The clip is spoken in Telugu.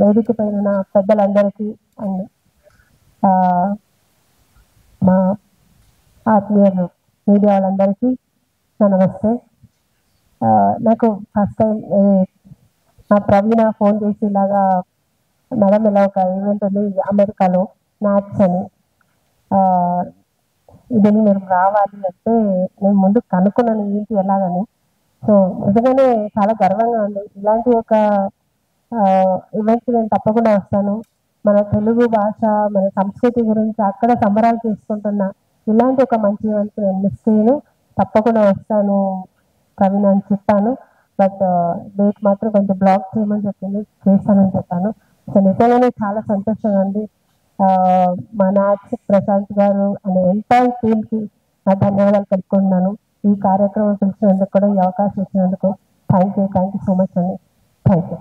వేదిక పైన పెద్దలందరికీ అండ్ మా ఆత్మీయులు మీడియా వాళ్ళందరికీ నమస్తే. నాకు ఫస్ట్ టైం మా ప్రవీణ ఫోన్ చేసి ఇలాగా మేడం ఇలా ఒక ఈవెంట్ ఉంది అమెరికాలో మ్యాథ్స్ అని, ఇది మీరు రావాలి అంటే నేను ముందు కనుక్కున్నాను ఏంటి ఎలాగని. సో నిజంగానే చాలా గర్వంగా ఉంది. ఇలాంటి ఒక ఈవెంట్కి నేను తప్పకుండా వస్తాను. మన తెలుగు భాష మన సంస్కృతి గురించి అక్కడ సంబరాలు చేసుకుంటున్న ఇలాంటి ఒక మంచి ఈవెంట్కి నేను మిస్ చేయను, తప్పకుండా వస్తాను ప్రవీణ అని చెప్పాను. బట్ డేట్ మాత్రం కొంచెం బ్లాక్ చేయమని చెప్పింది, చేస్తానని చెప్పాను. సో నిజంగానే చాలా సంతోషంగా ఉంది. మా నాట్స్ ప్రశాంత్ గారు అనే ఎంటైర్ టీమ్కి నా ధన్యవాదాలు తెలుపుకుంటున్నాను. ఈ కార్యక్రమం పిలిచినందుకు కూడా ఈ అవకాశం ఇచ్చినందుకు థ్యాంక్ యూ సో మచ్ అండి. Thank you.